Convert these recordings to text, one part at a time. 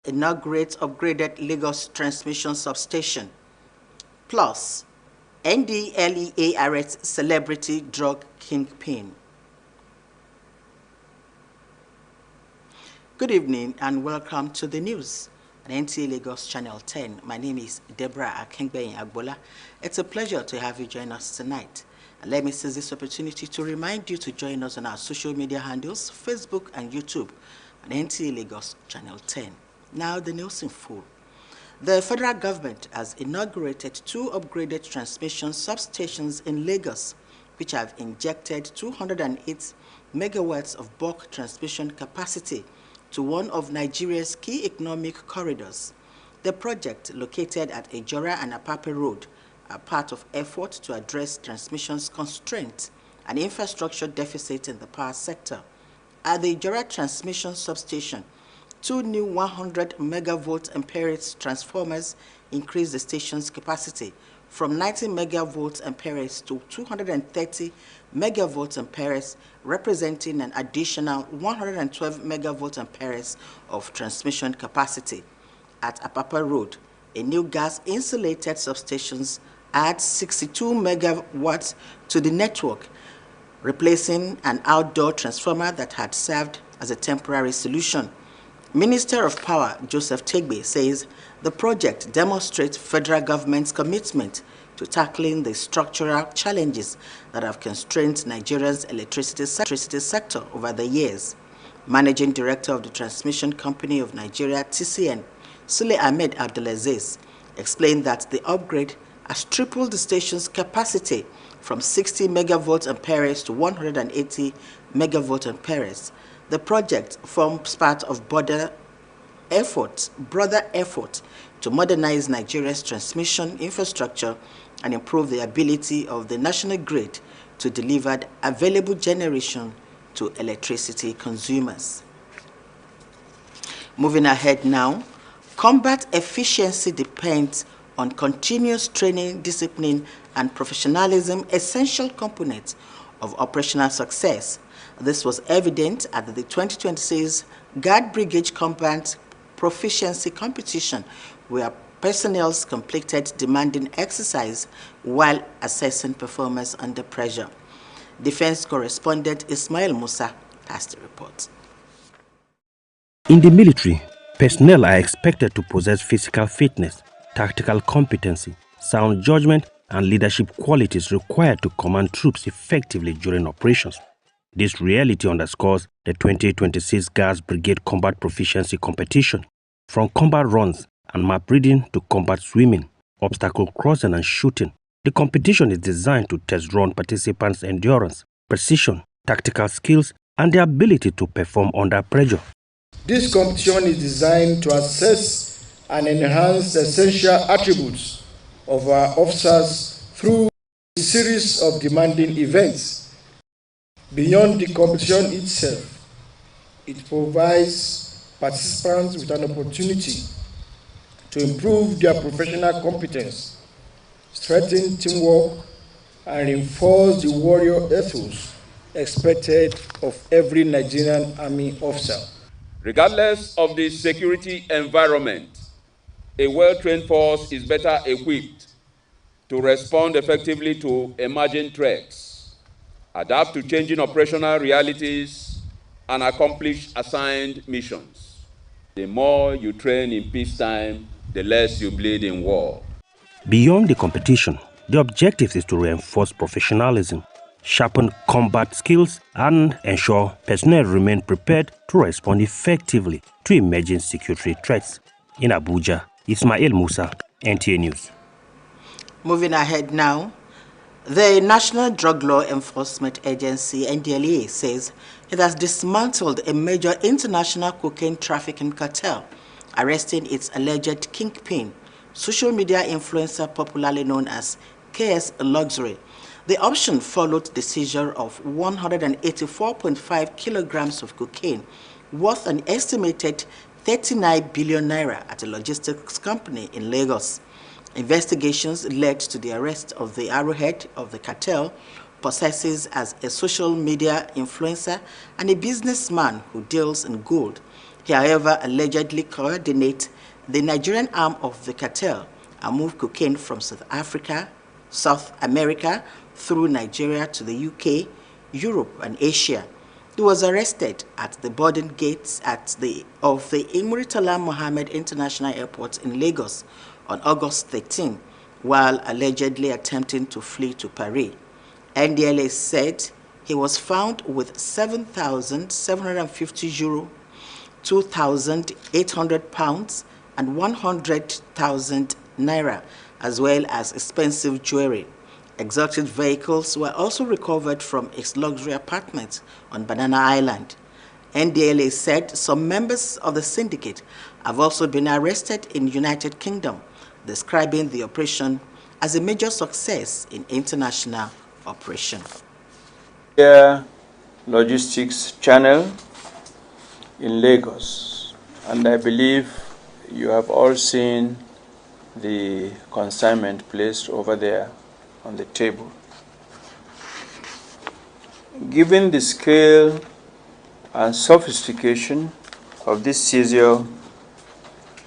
Inaugurates upgraded Lagos transmission substation. Plus, NDLEA arrests celebrity drug kingpin. Good evening and welcome to the news on NTA Lagos Channel 10. My name is Deborah Akengbeyin Agbola. It's a pleasure to have you join us tonight. And let me seize this opportunity to remind you to join us on our social media handles, Facebook and YouTube on NTA Lagos Channel 10. Now the news in full. The federal government has inaugurated 2 upgraded transmission substations in Lagos, which have injected 208 megawatts of bulk transmission capacity to one of Nigeria's key economic corridors. The project, located at Ejora and Apape Road, are part of efforts to address transmission's constraints and infrastructure deficit in the power sector. At the Ejora transmission substation, 2 new 100 megavolt amperes transformers increase the station's capacity from 90 megavolt amperes to 230 megavolt amperes, representing an additional 112 megavolt amperes of transmission capacity. At Apapa Road, a new gas-insulated substations adds 62 megawatts to the network, replacing an outdoor transformer that had served as a temporary solution. Minister of Power Joseph Tegbe says the project demonstrates federal government's commitment to tackling the structural challenges that have constrained Nigeria's electricity sector over the years. Managing Director of the Transmission Company of Nigeria, TCN, Sule Ahmed Abdulaziz, explained that the upgrade has tripled the station's capacity from 60 megavolt amperes to 180 megavolt amperes. The project forms part of broader effort to modernize Nigeria's transmission infrastructure and improve the ability of the national grid to deliver available generation to electricity consumers. Moving ahead now, combat efficiency depends on continuous training, discipline, and professionalism, essential components of operational success. This was evident at the 2026 Guard Brigade Combat Proficiency Competition, where personnel completed demanding exercise while assessing performance under pressure. Defense correspondent Ismail Musa has the report. In the military, personnel are expected to possess physical fitness, tactical competency, sound judgment, and leadership qualities required to command troops effectively during operations. This reality underscores the 2026 Guards Brigade Combat Proficiency Competition. From combat runs and map reading to combat swimming, obstacle crossing and shooting, the competition is designed to test run participants' endurance, precision, tactical skills, and their ability to perform under pressure. This competition is designed to assess and enhance the essential attributes of our officers through a series of demanding events. Beyond the competition itself, it provides participants with an opportunity to improve their professional competence, strengthen teamwork, and reinforce the warrior ethos expected of every Nigerian Army officer. Regardless of the security environment, a well-trained force is better equipped to respond effectively to emerging threats, adapt to changing operational realities, and accomplish assigned missions. The more you train in peacetime, the less you bleed in war. Beyond the competition, the objective is to reinforce professionalism, sharpen combat skills, and ensure personnel remain prepared to respond effectively to emerging security threats. In Abuja, Ismail Musa, NTA News. Moving ahead now, the National Drug Law Enforcement Agency, NDLEA, says it has dismantled a major international cocaine trafficking cartel, arresting its alleged kingpin, social media influencer popularly known as KS Luxury. The option followed the seizure of 184.5 kilograms of cocaine, worth an estimated 39 billion naira at a logistics company in Lagos. Investigations led to the arrest of the arrowhead of the cartel, possesses as a social media influencer and a businessman who deals in gold. He, however, allegedly coordinated the Nigerian arm of the cartel and moved cocaine from South America through Nigeria to the UK, Europe, and Asia. He was arrested at the boarding gates of the Muritala Mohammed International Airport in Lagos on August 13, while allegedly attempting to flee to Paris. NDLA said he was found with 7,750 euro, 2,800 pounds, and 100,000 naira, as well as expensive jewelry. Exotic vehicles were also recovered from his luxury apartment on Banana Island. NDLA said some members of the syndicate have also been arrested in the United Kingdom, describing the operation as a major success in international operation. Air logistics channel in Lagos, and I believe you have all seen the consignment placed over there on the table. Given the scale and sophistication of this seizure,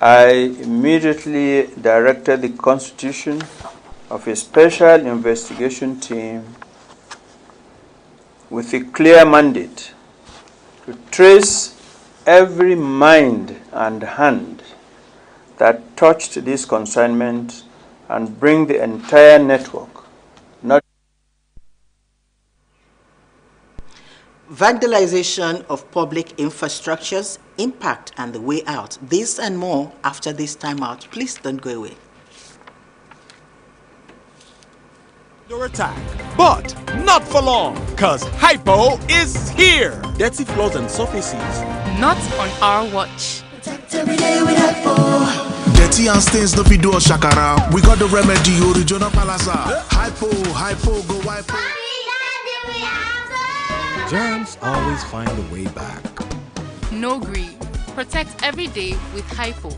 I immediately directed the constitution of a special investigation team with a clear mandate to trace every mind and hand that touched this consignment and bring the entire network. Vandalization of public infrastructures, impact and the way out. This and more after this time out. Please don't go away. Your attack, but not for long, cause Hypo is here. Dirty floors and surfaces. Not on our watch. Every day with Hypo. Dirty and stains no fit do us shakara. We got the remedy, original palasa. Hypo, go Hypo. Germs always find a way back. No greed. Protect every day with Hypo.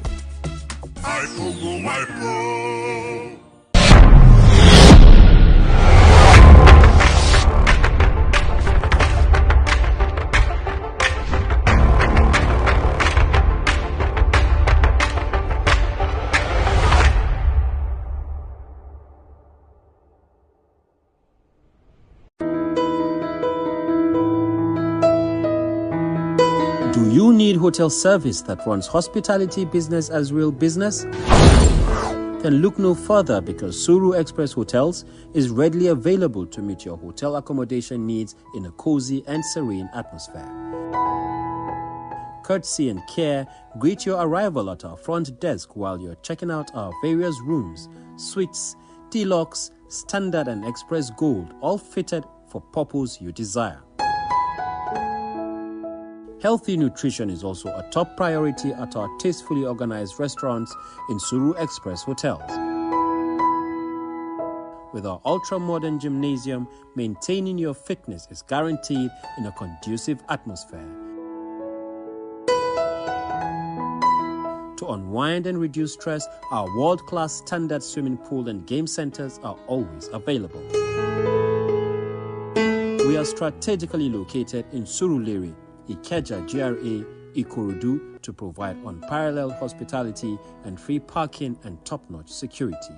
Hypo, go Hypo. Do you need hotel service that runs hospitality business as real business? Then look no further, because Suru Express Hotels is readily available to meet your hotel accommodation needs in a cozy and serene atmosphere. Courtesy and care greet your arrival at our front desk while you're checking out our various rooms, suites, deluxe, standard and express gold, all fitted for purpose you desire. Healthy nutrition is also a top priority at our tastefully organized restaurants in Suru Express Hotels. With our ultra-modern gymnasium, maintaining your fitness is guaranteed in a conducive atmosphere. To unwind and reduce stress, our world-class standard swimming pool and game centers are always available. We are strategically located in Surulere, Ikeja GRA, Ikorodu, to provide unparalleled hospitality and free parking and top-notch security.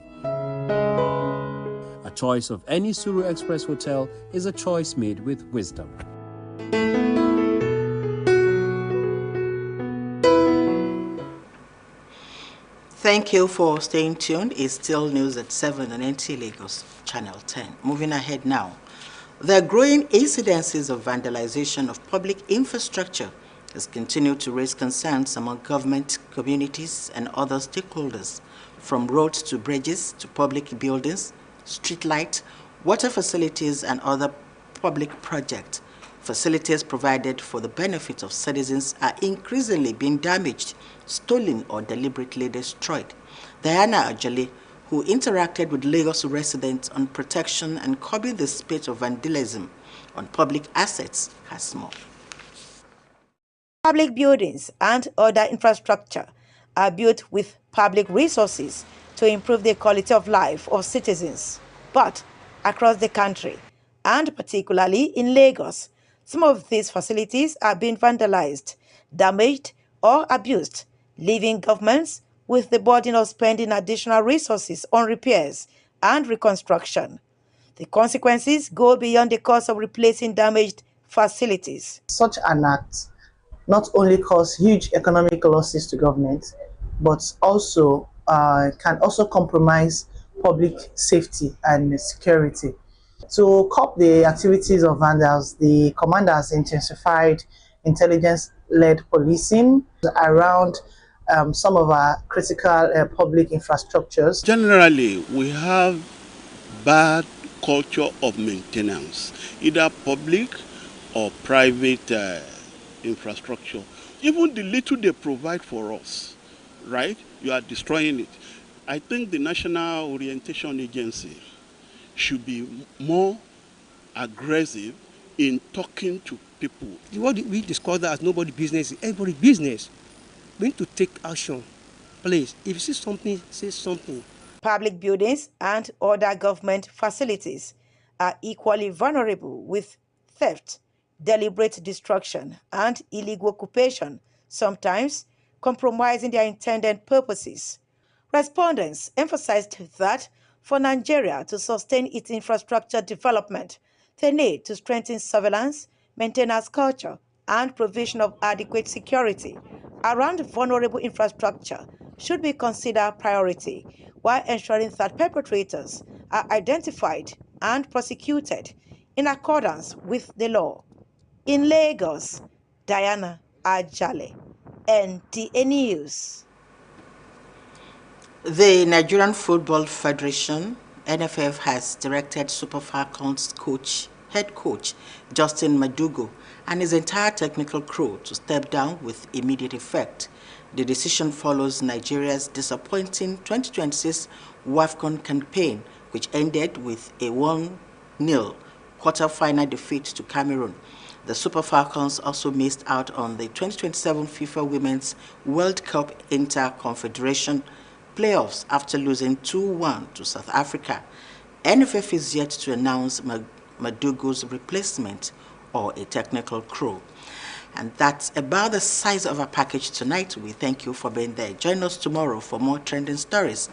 A choice of any Suru Express hotel is a choice made with wisdom. Thank you for staying tuned. It's still news at 7 on NT Lagos, Channel 10. Moving ahead now. The growing incidences of vandalization of public infrastructure has continued to raise concerns among government, communities, and other stakeholders, from roads to bridges to public buildings, street lights, water facilities, and other public projects. Facilities provided for the benefit of citizens are increasingly being damaged, stolen, or deliberately destroyed. Diana Ajali, who interacted with Lagos residents on protection and curbing the spate of vandalism on public assets, has more. Public buildings and other infrastructure are built with public resources to improve the quality of life of citizens. But across the country, and particularly in Lagos, some of these facilities are being vandalized, damaged, or abused, leaving governments with the burden of spending additional resources on repairs and reconstruction. The consequences go beyond the cost of replacing damaged facilities. Such an act not only cause huge economic losses to government, but also can also compromise public safety and security. To curb the activities of vandals, the commander has intensified intelligence-led policing around some of our critical public infrastructures. Generally, we have bad culture of maintenance, either public or private infrastructure. Even the little they provide for us, right? You are destroying it. I think the National Orientation Agency should be more aggressive in talking to people. What we discuss that as nobody business, everybody business. We need to take action. Please, if you see something, say something. Public buildings and other government facilities are equally vulnerable with theft, deliberate destruction, and illegal occupation, sometimes compromising their intended purposes. Respondents emphasized that for Nigeria to sustain its infrastructure development, they need to strengthen surveillance, maintenance culture, and provision of adequate security around vulnerable infrastructure should be considered priority, while ensuring that perpetrators are identified and prosecuted in accordance with the law. In Lagos, Diana Ajale, NTA News. The Nigerian Football Federation, NFF, has directed Super Falcons head coach Justin Madugu and his entire technical crew to step down with immediate effect. The decision follows Nigeria's disappointing 2026 WAFCON campaign, which ended with a 1-0 quarter-final defeat to Cameroon. The Super Falcons also missed out on the 2027 FIFA Women's World Cup Inter-Confederation playoffs after losing 2-1 to South Africa. NFF is yet to announce Madugu's replacement or a technical crew. And that's about the size of our package tonight. We thank you for being there. Join us tomorrow for more trending stories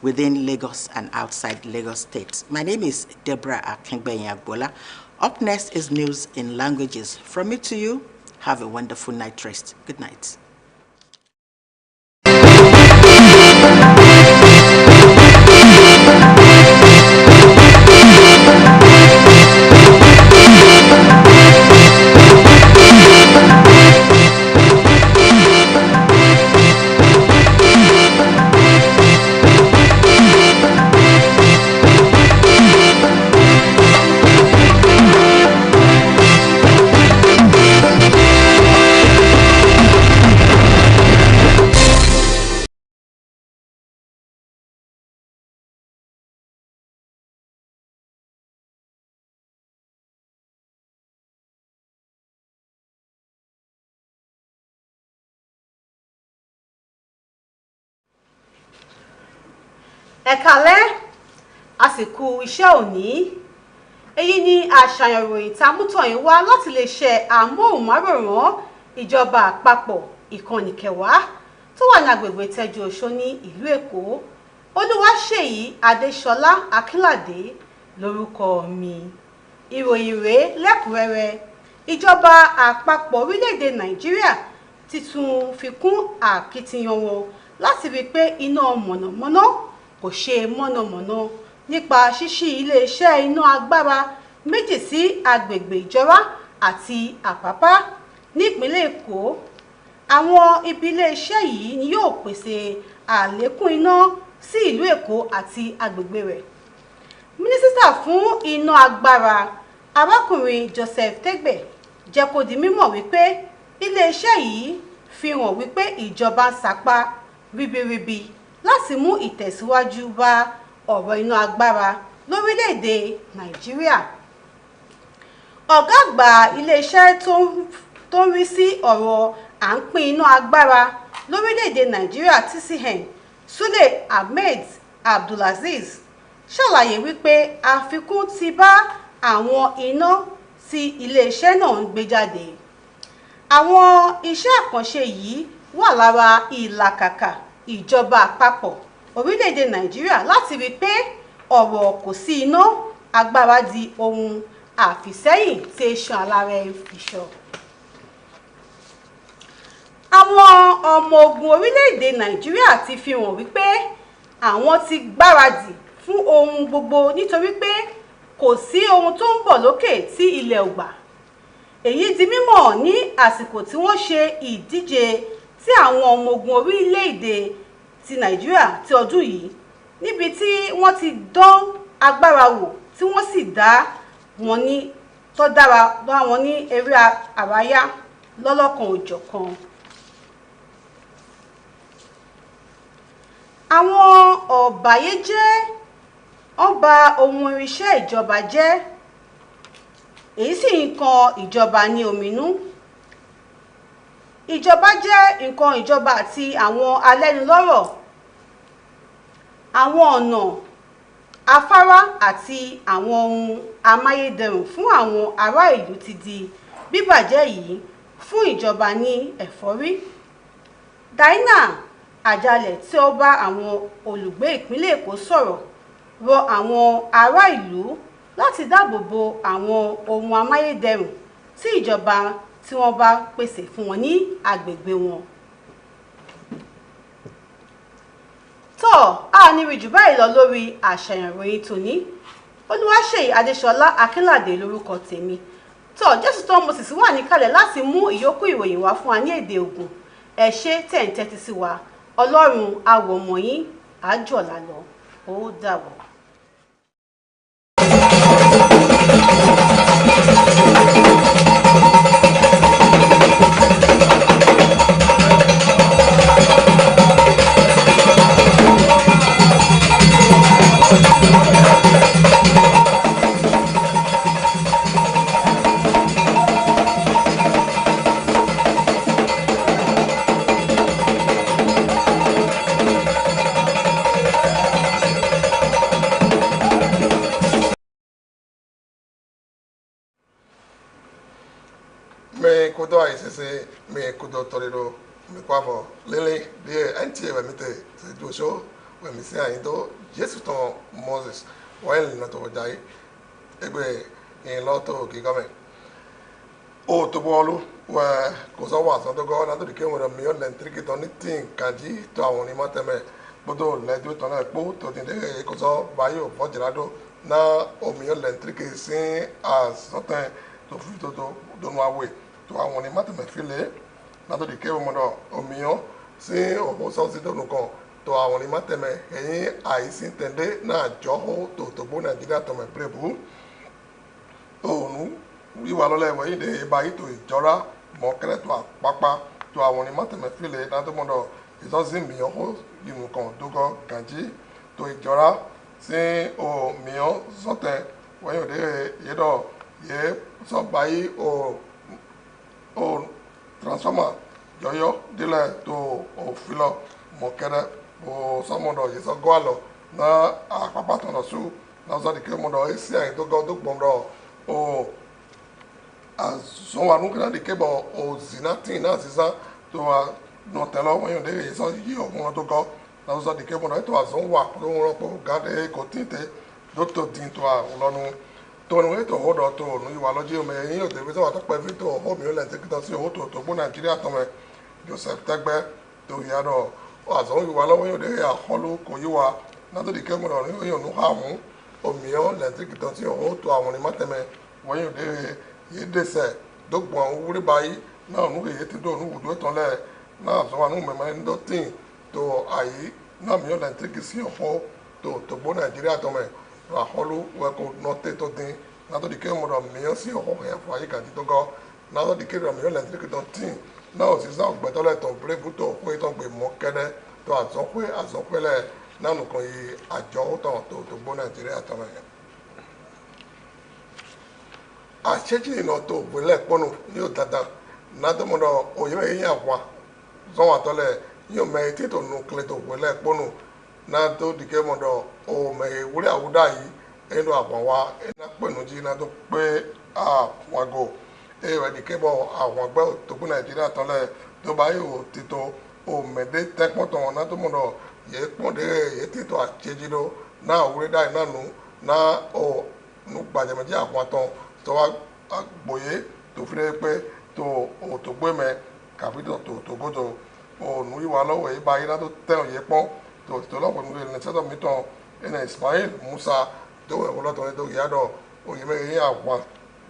within Lagos and outside Lagos State. My name is Deborah Akengbenyi-Agbola. Up next is news in languages. From me to you, have a wonderful night rest. Good night. Ẹ káalẹ́, àsìkò iṣẹ́ òní. Èyí ni àṣàyàn ìròyìn tá mú tọ̀ yín wá láti lè ṣe amóhùnmáwòrán ìjọba àpapọ̀ ìkànnì kẹwàá tó wà ní agbègbè Tẹ́jú Oṣó ní ìlú Èkó. Olúwaṣèyí Adéṣọlá Akínládé lórúkọ mi. Ìròyìn rèé lẹ́kùnrẹ́rẹ́. Ìjọba àpapọ̀ orílẹ̀-èdè Nàìjíríà ti tún fi kún àkitiyan wọn láti rí pé iná mọ̀nàmọ́ná kò ṣe mọ̀nàmọ́ná nípa ṣíṣí ilé-iṣẹ́ iná agbára méjì sí agbègbè Ìjọra àti Àpápá nípínlẹ̀ Èkó. Àwọn ibi ilé-iṣẹ́ yìí ni yóò pèsè àlékún iná sí ìlú Èkó àti agbègbè rẹ̀. Mínísítà fún iná agbára arákùnrin Joseph Tegbe jẹ́ kó di mímọ̀ wípé ilé-iṣẹ́ yìí fi hàn wípé ìjọba ń sapá ribiribi láti mú ìtẹ̀síwájú bá ọ̀rọ̀ iná agbára lórílẹ̀-èdè Nàìjíríà. Ọ̀gá àgbà ilé-iṣẹ́ tó ń rí sí ọ̀rọ̀ à ń pín iná agbára lórílẹ̀-èdè Nàìjíríà TCN Sule Ahmed Abdulaziz ṣàlàyé wípé àfikún ti bá àwọn iná tí ilé-iṣẹ́ náà ń gbé jáde. Àwọn iṣẹ́ àkànṣe yìí wà lára ìlàkàkà ìjọba àpapọ̀ orílẹ̀-èdè Nàìjíríà láti rí pé ọ̀rọ̀ kò sí iná agbára di ohun àfìsẹ́yìn tí eṣan alárẹ̀ fi ṣọ. Àwọn ọmọ ogun orílẹ̀-èdè Nàìjíríà ti fi hàn wípé àwọn ti gbáradì fún ohun gbogbo nítorí pé kò sí ohun tó ń bọ̀ lókè tí ilẹ̀ ò gbà. Èyí di mímọ̀ ní àsìkò tí wọ́n ṣe ìdíje tí àwọn ọmọ ogun orílẹ̀-èdè ti Nàìjíríà ti ọdún yìí níbi tí wọ́n ti dán agbára wò tí wọ́n sì dá wọn ní eré àráyá lọ́lọ́kan òjọ̀kan. Àwọn ọ̀bàyéjẹ́ wọ́n ba ohun irinṣẹ́ ìjọba jẹ́, èyí sì ń kan ìjọba ní ominú. Ìjọba jẹ́ nǹkan ìjọba àti àwọn alẹ́nulọ́rọ̀. Àwọn ọ̀nà, afárá àti àwọn ohun amáyédẹrùn fún àwọn ará ìlú ti di bíbàjẹ́ yìí fún ìjọba ní ẹ̀fọ́rí. Diana Àjàlẹ̀ tí ó bá àwọn olùgbé ìpínlẹ̀ Èkó sọ̀rọ̀ rọ àwọn ará ìlú láti dáàbò bo àwọn ohun amáyédẹrùn tí ìjọba tí wọ́n bá pèsè fún wọn ní agbègbè wọn. A ní rí jù báyìí lọ lórí àṣàyàn ìròyìn tòní. Olúwaṣèyí Adéṣọlá Akínládé lórúkọ tèmi. Jésù tó Moses wà níkàlẹ̀ láti mú ìyókù ìròyìn wá fún wa ní èdè Ògùn. Ẹ ṣé tẹ́ ń tẹ́tí sí wa. Ọlọ́run á wò mọ́ yín, á jọ̀lá lọ. Ó dàbọ̀. Me kudo aisese me kudo torero me kwavo lele die antie we mite se josho we mi se aindo Jesu to Moses while na to dai egbe in loto gigame o to bolu we ko so wa so to go na to ke won mi on electric to ni tin kanji to awon ni mateme bodo le do to na po to tin de ko so bayo fojirado na o mi on electric sin as sotin to fu to do no awe to àwọn ni mátẹ̀mẹ̀ fílẹ̀ látọ̀dì kẹ́wọ́n mọ́dọ̀ òmìyàn sí òhun sọ́ọ̀sì tó nùkan to àwọn ni mátẹ̀mẹ̀ ẹ̀yìn àìsí tẹ̀lé náà jọ́hó tó gbó Nàìjíríà tọ̀mẹ̀ pẹ̀lú òun wíwà lọ́lẹ̀ wọ̀nyí dé ibà yìí tó ìjọra mọ̀kẹ́rẹ́ tó àpápá to àwọn ni mátẹ̀mẹ̀ fílẹ̀ látọ̀mọ́dọ̀ ìsọ́sì mìíràn ó ìnùkan dógọ́ gànjí tó ìjọra sí òmìyàn sọ́tẹ̀ wọ̀nyí dé yẹ́dọ̀ yẹ́ sọ́gbàyí o transformer yọyọ dilẹ to o filọ mọkẹrẹ o sọmọdọ yẹsọ gọalọ na apapa tọnọ su na sọdike mọdọ esi ayi tó gọ tó gbọmọdọ o azọwanu kẹrẹ dike bọ o zina tin náà sisan tó a nọtẹlọ wọnyọ de yẹsọ yi ọmọ tó gọ na sọdike mọdọ ètò azọwà ló ń rọpò gàdé kò tìǹtẹ dókítà dín tó a lọnu tonu eto hodo to nu iwa loji o me yin o te bi so wa to pe vi to ho mi o le te kitan si o to gbó Nàìjíríà to me Joseph Tegbe to ya do o azo iwa lowo yo de ya holu ko yiwa na to di ke mo ro yo nu ha mu o mi o le te kitan si o to àwọn ni mateme won yo de ye de se do gbon wuri bayi na nu ye ti do nu wudo ton le na so wa nu me me ndo tin to ayi na mi o le te ki si o to gbó Nàìjíríà to me ra holu we ko note to din na to dike mo ro mi o si o he fo ayi kan ti to go na to dike ro mi o le tri to tin na o si sa gbe to le to brave to ko to gbe mo kede to azo pe le na nu kan yi ajo to gbó Nàìjíríà to me a chechi no to gbe le ponu ni o dada na to mo ro o ye yin awa so wa to le yo me ti to nu kle to gbe le ponu na to dike mo do o me wuri awuda yi enu agbon wa na penu ji na to pe won go e we dike bo awon gbe to gbó Nàìjíríà ton le to ba yo ti to o mede tekmoto na to mono ye ponde ye tito achejiro na owure dai na nu na o nu gbajemeje akwaton to wa agboye to fire pe to o to gbe me kapito to godo o nu iwa lowo e ba ira to te o ye pon to lo pon le seto mi ton ene Ismail Musa do e wolo to do yado o ye me yin akwa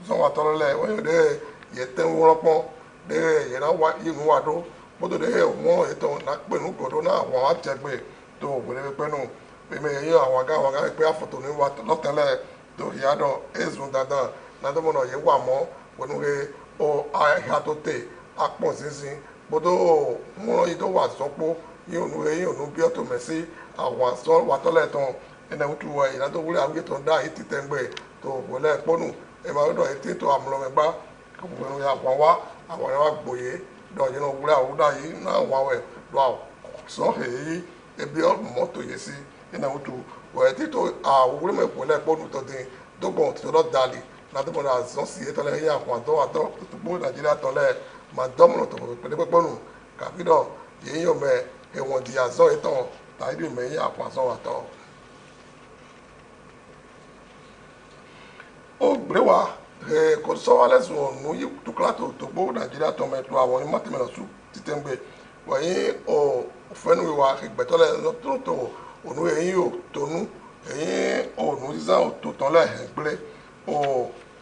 so wa to le o de ye ten wo pon de ye na wa inu wa do bodo de won e to na pe nu godo na wa tegbe to wele pe nu pe me yin awon ga pe afoto ni wa lo tele do yado ezun dadan na to mo no ye wa mo wonu re o a ha to te apon sinsin bodo mo yi to wa sopo yin onu bi o to mesi àwọn so wa to le ton ene utu wa ina to wule awi to da iti temgbe to wole ponu e ma do iti to amulo megba ko wonu ya wa wa gboye do yin no wule awuda yi na wa we do so he e bi o moto yesi ene utu wa iti to a wule me wole ponu to din do bon to do dali na to bona so si e to le ya kwa to ato to bo Nigeria to le ma domno to pe ponu ka bido yin yo me e won di azo eton tàbí mẹ́yìn àpàṣọ àtọ́. ó gbé wa kò sọ́wọ́ lẹ́sùn ọ̀nù yìí tukla tó gbó Nàìjíríà tó mẹ́tò àwọn ní mọ́tìmẹ́lọ́sù títẹ̀ ń gbé wọ̀nyí òfẹ́nu ìwà ìgbẹ́tọ́lẹ̀ tó ònú ẹ̀yìn ò tónú ẹ̀yìn ònú sísá tó tán lẹ́hìn gbélé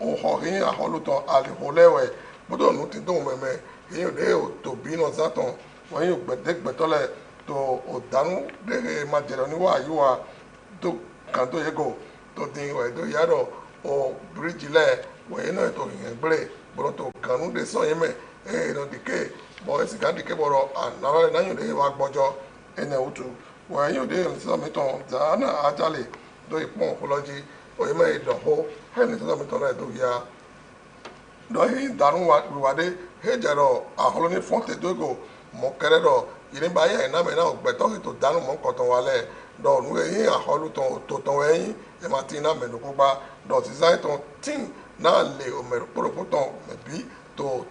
òhọ̀ ẹ̀yìn àhọ́lùtàn àlèhólẹ́wẹ̀ gbọ́dọ̀ ònú ti dóhùn mẹ́mẹ́ ẹ̀yìn òde òtòbí náà sátàn wọ̀nyí ògbẹ́tọ́lẹ̀ to odanu de majero ni wa yiwa to kan to yego to din we do yaro o bridge le we no to yin gbre bro to kanu de so yeme no dike bo esi kan dike boro anara na yin de wa gbojo ene utu we yin de so mi ton za na ajale do ipon apology o yeme do ho he ni so mi ton le do ya do he danu wa de he jero aholo ni fonte dogo mo kere do yìí bá yẹ iná mẹ́rin ọ̀gbẹ́tọ́ ètò dánù mọ́ kọ̀tàn wálẹ̀ dọ̀ọ̀nù ẹ̀yìn àhọ́lù tó tán ẹ̀yìn ẹ̀ máa ti iná mẹ́rin kó gbá dọ̀tí sáyẹn tán tíìm náà lè òmẹ̀rù pòròpó tán mẹ̀bí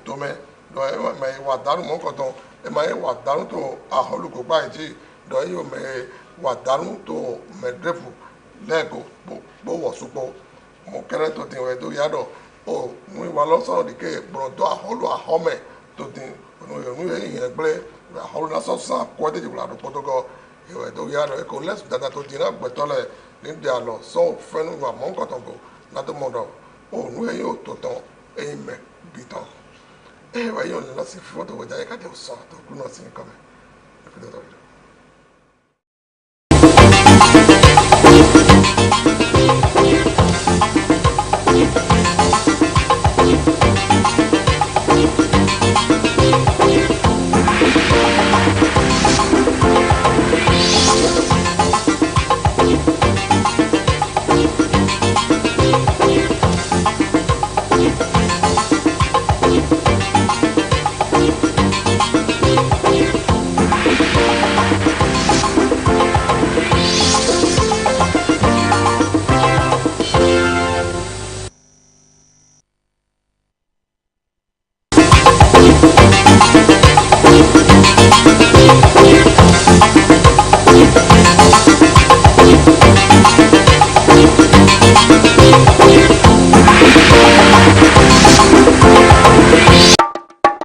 tó mẹ́ dọ̀ ẹ̀ máa wà dánù mọ́ kọ̀tàn ẹ̀ máa wà dánù tó àhọ́lù kó gbá ìjì dọ̀ ẹ̀ òmẹ̀ wà dánù tó mẹ̀dẹ́fù lẹ́ẹ̀kọ́ gbówọ̀ súpọ̀ mọ̀ kẹ́rẹ́ tó ti wẹ̀ tó yádọ̀ ò nù ìwà lọ́sọ̀rọ̀ dìkẹ́ gbọ̀dọ̀ àhọ́lù àhọ́mẹ̀ tó ti nù ẹ̀yìn ẹ̀gbẹ́ aholo na sɔsɔ kɔde di wula do kpɔtɔkɔ ewɛ do ya do eko lɛsu dada to di na gbɛtɔ lɛ ni di alɔ sɔn fɛnu wa mɔ nkɔtɔnko na do mɔ dɔ o nu eyi o to tɔn eyi mɛ bi tɔn ewɛ yi o lɛ lɔsi fɔ to wɛdza yi ka di o sɔn to kulu na si kɔmɛ efi do tɔ yi do.